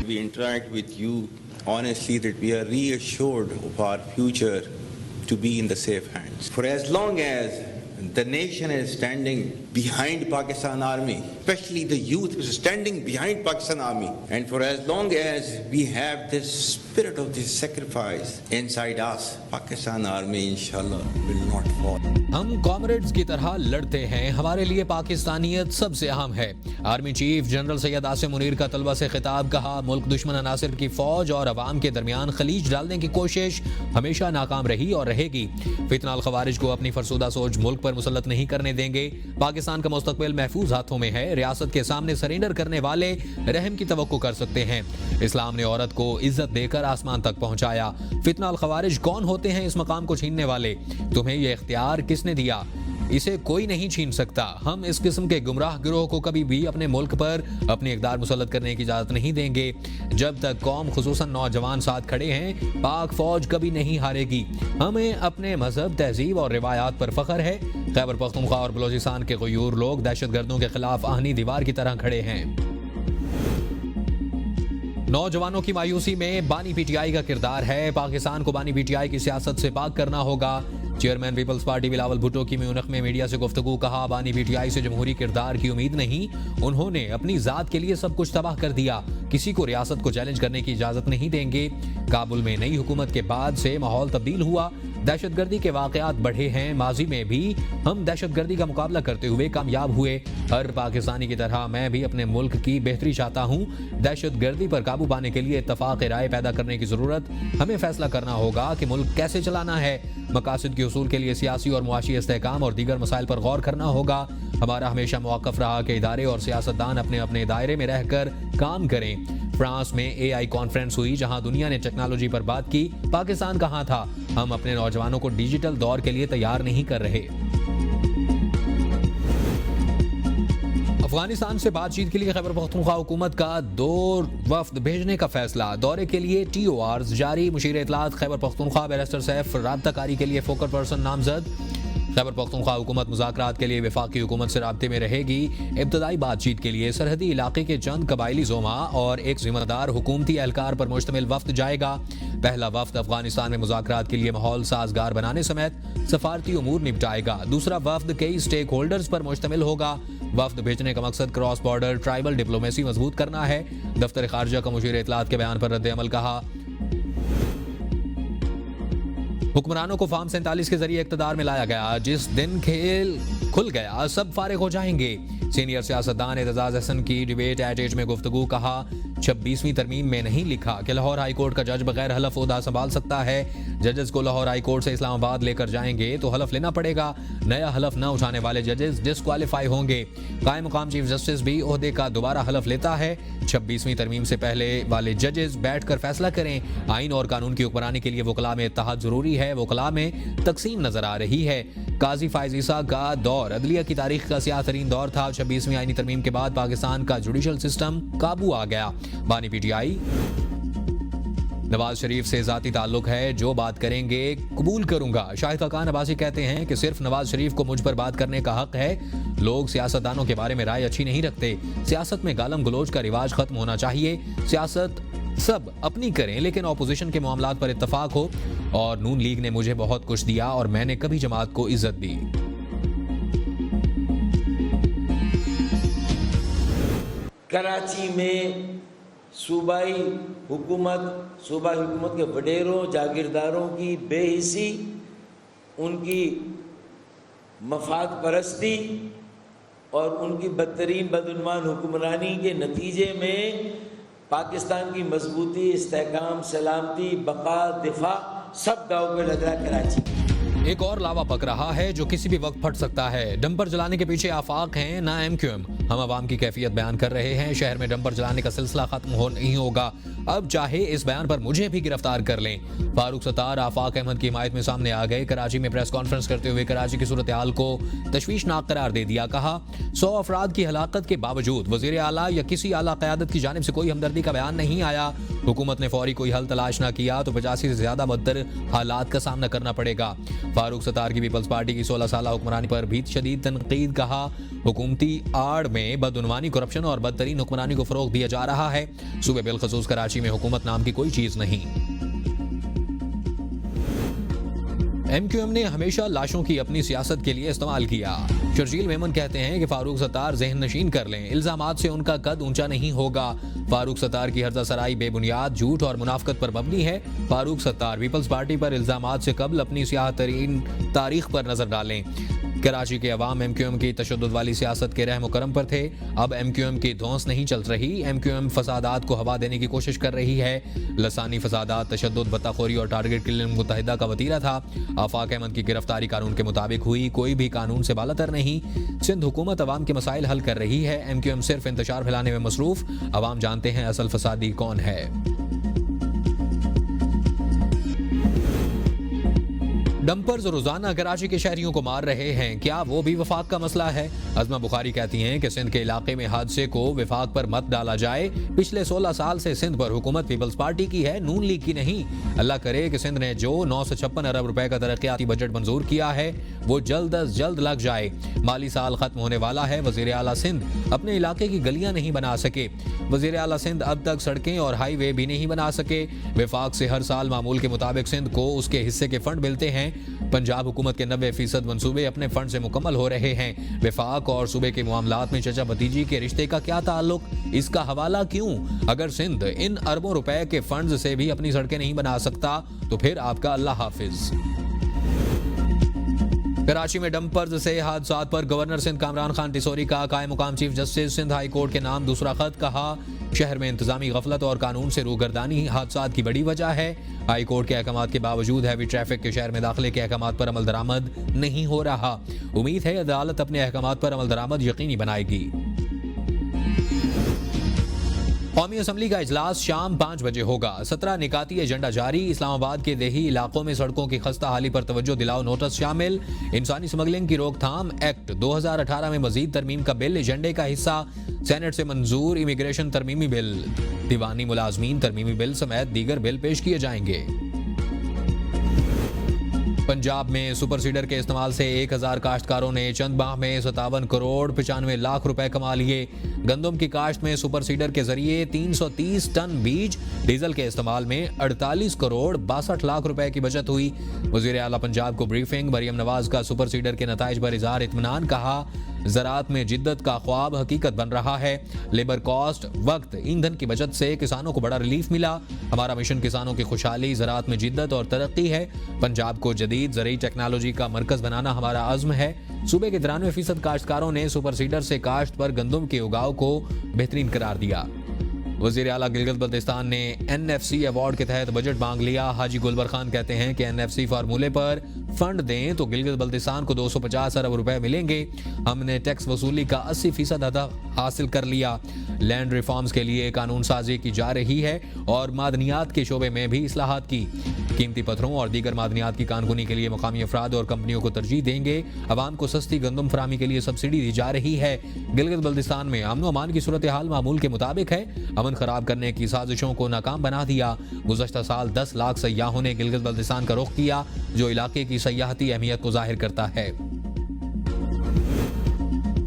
we interact with you honestly that we are reassured of our future to be in the safe hands. For as long as the nation is standing behind Pakistan Army, especially the youth is standing behind Pakistan Army, and for as long as we have this spirit of this sacrifice inside us, Pakistan Army inshallah will not fall. हम comrades की तरह लड़ते हैं, हमारे लिए पाकिस्तानियत सबसे अहम है। Army chief general Syed Asim Munir का तलबा से खिताब। कहा, मुल्क दुश्मन अनासिर की फौज और अवाम के दरमियान खलीज डालने की कोशिश हमेशा नाकाम रही और रहेगी। फितना अल खवारिज को अपनी फरसुदा सोच मुल्क पर मुसल्लत नहीं करने देंगे। पाकिस्तान का मुस्तकबिल महफूज हाथों में है। रियासत के सामने सरेंडर करने वाले रहम की तवक्को कर सकते हैं। इस्लाम ने औरत को इज्जत देकर आसमान तक पहुंचाया। फितना अल खवारिज कौन होते हैं इस मकाम को छीनने वाले? तुम्हें यह इख्तियार किसने दिया? इसे कोई नहीं छीन सकता। हम इस किस्म के गुमराह गिरोह को कभी भी अपने मुल्क पर अपनी इक़्तिदार मुसल्लत करने की इजाज़त नहीं देंगे। जब तक कौम खुसूसन नौजवान साथ खड़े हैं, पाक फौज कभी नहीं हारेगी। हमें अपने मजहब, तहजीब और रिवायात पर फख्र है। खैबर पख्तूनख्वा और बलोचिस्तान के गयूर लोग दहशतगर्दों के खिलाफ आहनी दीवार की तरह खड़े हैं। नौजवानों की मायूसी में बानी पीटीआई का किरदार है। पाकिस्तान को बानी पीटीआई की सियासत से पाक करना होगा। चेयरमैन पीपल्स पार्टी बिलावल भुट्टो की म्यूनिख में मीडिया से गुफ्तगू। कहा, बानी पीटीआई से जमहूरी किरदार की उम्मीद नहीं, उन्होंने अपनी जात के लिए सब कुछ तबाह कर दिया। किसी को रियासत को चैलेंज करने की इजाजत नहीं देंगे। काबुल में नई हुकूमत के बाद से माहौल तब्दील हुआ। दहशतगर्दी के वाकयात बढ़े हैं। माजी में भी हम दहशतगर्दी का मुकाबला करते हुए कामयाब हुए। हर पाकिस्तानी की तरह मैं भी अपने मुल्क की बेहतरी चाहता हूँ। दहशतगर्दी पर काबू पाने के लिए इत्तफाक राय पैदा करने की जरूरत। हमें फैसला करना होगा कि मुल्क कैसे चलाना है। मकासद के उसूल के लिए सियासी और मुआशी इस्तेहकाम और दीगर मसाइल पर गौर करना होगा। हमारा हमेशा मौक़िफ़ रहा कि इदारे और सियासतदान अपने अपने दायरे में रहकर काम करें। फ्रांस में AI कॉन्फ्रेंस हुई, जहां दुनिया ने टेक्नोलॉजी पर बात की। पाकिस्तान कहां था? हम अपने नौजवानों को डिजिटल दौर के लिए तैयार नहीं कर रहे। अफगानिस्तान से बातचीत के लिए खैबर पख्तूनख्वा हुकूमत का 2 वफ्द भेजने का फैसला। दौरे के लिए TORs जारी। मुशीर इत्तलात खैबर पख्तूनख्वा बैरिस्टर सैफ राब्ताकारी के लिए फोकल पर्सन नामजद। खैबर पख्तूनख्वा हुकूमत मुज़ाकरात के लिए वफाकी हुकूमत से राब्ते में रहेगी। इब्तदाई बातचीत के लिए सरहदी इलाके के चंद कबायली ज़ोमा और एक जिम्मेदार हुकूमती एहलकार पर मुश्तमिल वफ्द जाएगा। पहला वफ्द अफगानिस्तान में मुज़ाकरात के लिए माहौल साजगार बनाने समेत सफारती उमूर निपटाएगा। दूसरा वफ्द कई स्टेक होल्डर्स पर मुश्तमिल होगा। वफ्द भेजने का मकसद क्रॉस बॉर्डर ट्राइबल डिप्लोमेसी मजबूत करना है। दफ्तर खारजा का मुशीर इत्तलात के बयान पर रद्द-ए-अमल। कहा, हुक्मरानों को फॉर्म 47 के जरिए इक़्तिदार में लाया गया। जिस दिन खेल खुल गया सब फारिग हो जाएंगे। सीनियर सियासतदान एतजाज हसन की डिबेट एट एज में गुफ्तगू। कहा, 26वीं तरमीम में नहीं लिखा कि लाहौर हाई कोर्ट का जज बगैर हलफ ओहदा संभाल सकता है। जजेस को लाहौर हाई कोर्ट से इस्लामाबाद लेकर जाएंगे तो हलफ लेना पड़ेगा। नया हलफ न उठाने वाले जजेस डिस्क्वालीफाई होंगे। कायम मुकाम चीफ जस्टिस भी ओहदे का दोबारा हलफ लेता है। 26वीं तरमीम से पहले वाले जजेस बैठकर फैसला करें। आइन और कानून की हुक्मरानी के लिए वकला में इत्तेहाद जरूरी है। वकला में तकसीम नजर आ रही है। काजी फायज ईसा का दौर अदलिया की तारीख का सियाह तरीन दौर था। 26वीं आईनी तरमीम के बाद पाकिस्तान का जुडिशल सिस्टम काबू आ गया। बानी पीटीआई नवाज शरीफ से जाती ताल्लुक है, जो बात करेंगे कबूल करूंगा। शाहिद खान अब्बासी कहते हैं कि सिर्फ नवाज शरीफ को मुझ पर बात करने का हक है। लोग सियासतदानों के बारे में राय अच्छी नहीं रखते। सियासत में गालम गलोच का रिवाज खत्म होना चाहिए। सियासत सब अपनी करें, लेकिन ऑपोजिशन के मामलात पर इत्तफाक हो। और नून लीग ने मुझे बहुत कुछ दिया और मैंने कभी जमात को इज्जत दी। कराची में सूबाई हुकूमत के वडेरों जागीरदारों की बेहिसी, उनकी मफाद परस्ती और उनकी बदतरीन बदउन्वान हुक्मरानी के नतीजे में पाकिस्तान की मजबूती, इस्तेहकाम, सलामती, बका, दिफा सब दाव पे लग रहा कराची। एक और लावा पक रहा है जो किसी भी वक्त फट सकता है। डंपर जलाने के पीछे आफाक हैं ना MQM। हम आवाम की कैफियत बयान कर रहे हैं। शहर में डंपर जलाने का सिलसिला खत्म नहीं होगा। अब चाहे इस बयान पर मुझे भी गिरफ्तार कर लें। फारूक सत्तार आफाक अहमद की हिमायत में सामने आ गए। कराची में प्रेस कॉन्फ्रेंस करते हुए कराची की सूरत हाल को तशवीशनाक करार दे दिया। कहा, 100 अफराद की हलाकत के बावजूद वजीर आला या किसी आला क़यादत की जानिब से कोई हमदर्दी का बयान नहीं आया। हुकूमत ने फौरी कोई हल तलाश ना किया तो 85 से ज्यादा बदतर हालात का सामना करना पड़ेगा। फारूक सत्तार की पीपल्स पार्टी की 16 साल हुक्मरानी पर भी शदीद तनकीद। कहा, हुकूमती आड़ में बदउनवानी, करप्शन और बदतरीन हुक्मरानी को फरोग दिया जा रहा है। सूबे बिलखसूस कराची में हुकूमत नाम की कोई चीज नहीं। MQM ने हमेशा लाशों की अपनी सियासत के लिए इस्तेमाल किया। शर्जील मेमन कहते हैं कि फारूक सत्तार जहन नशीन कर लें, इल्जामात से उनका कद ऊंचा नहीं होगा। फारूक सत्तार की हर्जा सराई बेबुनियाद, झूठ और मुनाफकत पर मबनी है। फारूक सत्तार पीपल्स पार्टी पर इल्जामात से कबल अपनी सियाह तरीन तारीख पर नजर डालें। कराची के अवाम MQM की तशद्दुद वाली सियासत के रहम करम पर थे। अब MQM की धौंस नहीं चल रही। MQM फसादात को हवा देने की कोशिश कर रही है। लसानी फसादात, तशद्दुद, बत्ताखोरी और टारगेट किलिंग मुत्तहिदा का वतीरा था। आफाक अहमद की गिरफ्तारी कानून के मुताबिक हुई, कोई भी कानून से बालातर नहीं। सिंध हुकूमत अवाम के मसाइल हल कर रही है। MQM सिर्फ इंतशार फैलाने में मसरूफ। अवाम जानते हैं असल फसादी कौन है। डंपर्स रोजाना कराची के शहरियों को मार रहे हैं, क्या वो भी वफाक का मसला है? अज़मा बुखारी कहती हैं कि सिंध के इलाके में हादसे को विफाक पर मत डाला जाए। पिछले 16 साल से सिंध पर हुकूमत पीपल्स पार्टी की है, नून लीग की नहीं। अल्लाह करे कि सिंध ने जो 956 अरब रुपए का तरक्याती बजट मंजूर किया है वो जल्द अज जल्द लग जाए। माली साल खत्म होने वाला है। वजीर आला सिंध अपने इलाके की गलियां नहीं बना सके। वजीर आला सिंध अब तक सड़कें और हाईवे भी नहीं बना सके। विफाक से हर साल मामूल के मुताबिक सिंध को उसके हिस्से के फंड मिलते हैं। पंजाब हुकूमत के 90% मंसूबे अपने फंड से मुकम्मल हो रहे हैं। विफाक और सूबे के मामलात में चचा भतीजी के रिश्ते का क्या ताल्लुक? इसका हवाला क्यों? अगर सिंध इन अरबों रुपए के फंड से भी अपनी सड़कें नहीं बना सकता तो फिर आपका अल्लाह हाफिज। कराची में डंपर्स से हादसात पर गवर्नर सिंध कामरान खान टिसोरी का कायम मुकाम chief justice Sindh high court के नाम दूसरा खत। कहा, शहर में इंतजामी गफलत और कानून से रूगर्दानी हादसात की बड़ी वजह है। हाई कोर्ट के अहकामात के बावजूद हैवी ट्रैफिक के शहर में दाखिले के अहकामात पर अमल दरामद नहीं हो रहा। उम्मीद है अदालत अपने अहकामात पर अमल दरामद यकीनी बनाएगी। कौमी असम्बली का इजलास शाम 5 बजे होगा। 17 निकाती एजेंडा जारी। इस्लामाबाद के देही इलाकों में सड़कों की खस्ता हाली पर तवज्जो दिलाओ नोटिस शामिल। इंसानी स्मगलिंग की रोकथाम एक्ट 2018 में मजीद तरमीम का बिल एजेंडे का हिस्सा। सेनेट से मंजूर इमिग्रेशन तरमीमी बिल, दीवानी मुलाजमीन तरमीमी बिल समेत दीगर बिल पेश किए जाएंगे। पंजाब में सुपर सीडर के इस्तेमाल से 1000 काश्तकारों ने चंद माह में 57 करोड़ 95 लाख रुपए कमा लिए। गंदम की काश्त में सुपर सीडर के जरिए 330 टन बीज, डीजल के इस्तेमाल में 48 करोड़ 62 लाख रुपए की बचत हुई। वजीर आला पंजाब को ब्रीफिंग। मरियम नवाज का सुपर सीडर के नताइज पर इजहार इत्मीनान। कहा, ज़राअत में जिद्दत का ख्वाब हकीकत बन रहा है। लेबर कॉस्ट, वक्त, ईंधन की बचत से किसानों को बड़ा रिलीफ मिला। हमारा मिशन किसानों की खुशहाली, ज़राअत में जिद्दत और तरक्की है। पंजाब को जदीद ज़रूरी टेक्नोलॉजी का मरकज बनाना हमारा अज़्म है। सूबे के 93% काश्तकारों ने सुपर सीडर से काश्त पर गंदम के उगाव को बेहतरीन करार दिया। वज़ीर आला गिलगित बल्तिस्तान ने NFC अवार्ड के तहत बजट मांग लिया। हाजी गुलबर खान कहते हैं कि NFC फार्मूले पर फंड दें तो गिलगित बल्तिस्तान को 250 अरब रुपए मिलेंगे। हमने टैक्स वसूली का 80% हदफ हासिल कर लिया। लैंड रिफॉर्म्स के लिए कानून साजी की जा रही है और मादनियात के शोबे में भी इस्लाहात की। कीमती पत्थरों और दीगर मादनियात की कानूनी के लिए मकामी अफराद और कंपनियों को तरजीह देंगे। अवाम को सस्ती गंदम फरामी के लिए सब्सिडी दी जा रही है। गिलगित बल्तिस्तान में अमन अमान की सूरत हाल मामूल के मुताबिक है। अमन खराब करने की साजिशों को नाकाम बना दिया। गुज़श्ता साल 10 लाख सयाहों ने गिलगित बल्तिस्तान का रुख किया, जो इलाके की सयाहती अहमियत को जाहिर करता है।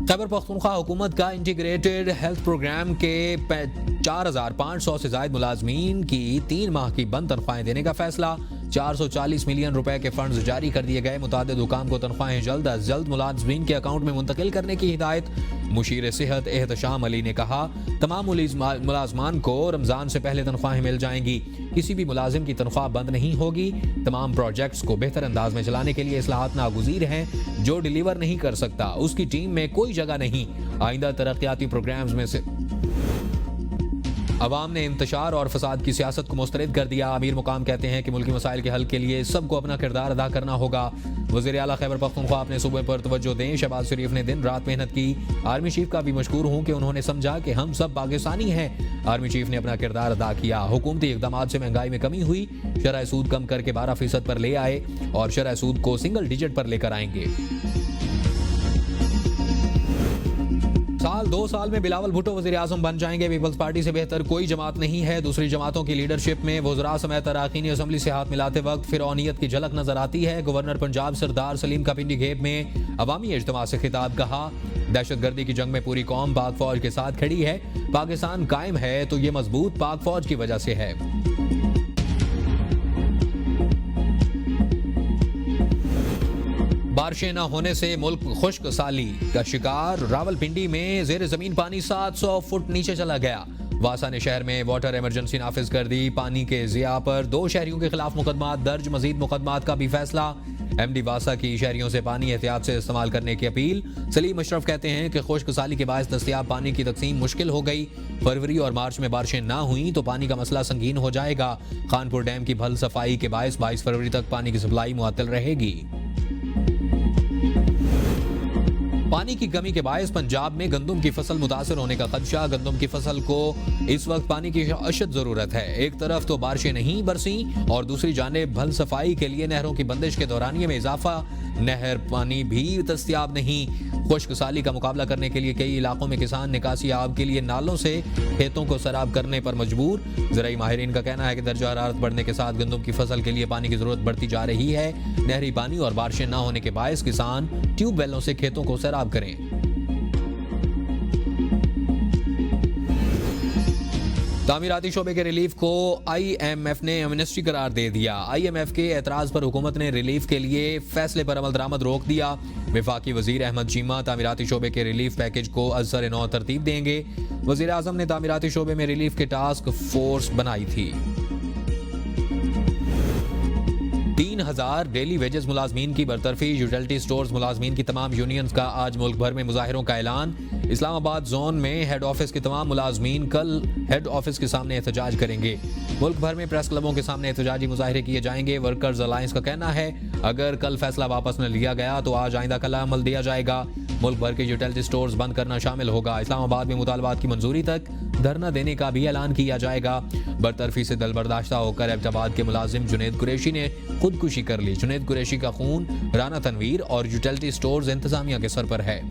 खैबर पख्तूनख्वा हुकूमत का इंटीग्रेटेड हेल्थ प्रोग्राम के 4500 से ज्यादा मुलाजमीन की 3 माह की बंद तनख्वाहें देने का फैसला। 440 मिलियन रुपए के फंड्स जारी कर दिए गए। मुतादिद हुकाम को तनख्वाहें जल्द अज जल्द मुलाजमीन के अकाउंट में मुंतकिल करने की हिदायत। मुशीर सेहत एहतशाम अली ने कहा, तमाम मुलाजमान को रमजान से पहले तनख्वाहें मिल जाएंगी। किसी भी मुलाजिम की तनख्वाह बंद नहीं होगी। तमाम प्रोजेक्ट्स को बेहतर अंदाज में चलाने के लिए इस्लाहात नागुज़ीर हैं। जो डिलीवर नहीं कर सकता उसकी टीम में कोई जगह नहीं। आइंदा तरक्याती प्रोग्राम्स में से अवाम ने इंतशार और फसाद की सियासत को मुस्तरद कर दिया। अमीर मुकाम कहते हैं कि मुल्की मसाइल के हल के लिए सबको अपना किरदार अदा करना होगा। वज़ीर आला खैबर पख्तूनख्वा अपने सूबे पर तवज्जो दें। शहबाज शरीफ ने दिन रात मेहनत की। आर्मी चीफ का भी मशकूर हूँ कि उन्होंने समझा कि हम सब पाकिस्तानी हैं। आर्मी चीफ ने अपना किरदार अदा किया। हुकूमती इक़दाम से महंगाई में कमी हुई। शरह सूद कम करके 12% पर ले आए और शरह सूद को सिंगल डिजिट पर लेकर आएंगे। साल 2 साल में बिलावल भुट्टो वज़ीर आज़म बन जाएंगे। पीपल्स पार्टी से बेहतर कोई जमात नहीं है। दूसरी जमातों की लीडरशिप में वज़रा समेत अरकानी असम्बली से हाथ मिलाते वक्त फिरौनियत की झलक नजर आती है। गवर्नर पंजाब सरदार सलीम का पिंडी घेब में अवामी इज्तिमा से खिताब, कहा दहशतगर्दी की जंग में पूरी कौम पाक फौज के साथ खड़ी है। पाकिस्तान कायम है तो ये मजबूत पाक फौज की वजह से है। बारिशें न होने से मुल्क खुश्क साली का शिकार। रावलपिंडी में जेर जमीन पानी 700 फुट नीचे चला गया। वासा ने शहर में वाटर इमरजेंसी नाफिज कर दी। पानी के ज़िया पर 2 शहरियों के खिलाफ मुकदमा दर्ज। मजीद मुकदमात का भी फैसला। MD वासा की शहरियों से पानी एहतियात से इस्तेमाल करने की अपील। सलीम अशरफ कहते हैं कि खुश्क साली के बायस दस्तयाब पानी की तकसीम मुश्किल हो गई। फरवरी और मार्च में बारिशें ना हुई तो पानी का मसला संगीन हो जाएगा। खानपुर डैम की भल सफाई के बायस 22 फरवरी तक पानी की सप्लाई मुअत्तल रहेगी। पानी की कमी के बायस पंजाब में गंदम की फसल मुतासर होने का खदशा। गंदम की फसल को इस वक्त पानी की अशद जरूरत है। एक तरफ तो बारिशें नहीं बरसी और दूसरी जानिब भल सफाई के लिए नहरों की बंदिश के दौरानिये में इजाफा। नहर पानी भी दस्तयाब नहीं। खुश्क साली का मुकाबला करने के लिए कई इलाकों में किसान निकासी आब के लिए नालों से खेतों को सैराब करने पर मजबूर। ज़राई माहिरीन का कहना है कि दर्जा हरारत बढ़ने के साथ गंदम की फसल के लिए पानी की जरूरत बढ़ती जा रही है। नहरी पानी और बारिशें न होने के बायस किसान ट्यूबवेलों से खेतों को सैराब करें। तामीराती शोबे के रिलीफ को IMF ने एमनेस्टी करार दे दिया। IMF के एतराज पर हुकूमत ने रिलीफ के लिए फैसले पर अमल दरामद रोक दिया। वफाकी वजीर अहमद चीमा तामीराती शोबे के रिलीफ पैकेज को अज़्ज़र नौ तरतीब देंगे। वजीर आज़म ने तामीराती शोबे में रिलीफ के टास्क फोर्स बनाई थी। 3000 डेली वेजेस मुलाजमीन की बरतरफी। यूटिलिटी स्टोर्स मुलाजमीन की तमाम यूनियंस का आज मुल्क भर में मुजाहिरों का ऐलान। इस्लामाबाद जोन में हेड ऑफिस के तमाम मुलाजमीन कल हेड ऑफिस के सामने एहतजाज करेंगे। मुल्क भर में प्रेस क्लबों के सामने एहतजाजी मुजाहिरे किए जाएंगे। वर्कर्स अलायंस का कहना है अगर कल फैसला वापस न लिया गया तो आज आइंदा कल अमल दिया जाएगा। मुल्क भर के यूटिलिटी स्टोर्स बंद करना शामिल होगा। इस्लामाबाद में मुतालबात की मंजूरी तक धरना देने का भी ऐलान किया जाएगा। बरतरफी से दलबर्दाश्ता होकर एबटाबाद के मुलाजिम जुनैद कुरैशी ने खुदकुशी कर ली। जुनैद कुरैशी का खून राना तनवीर और यूटिलिटी स्टोर्स इंतजामिया के सर पर है।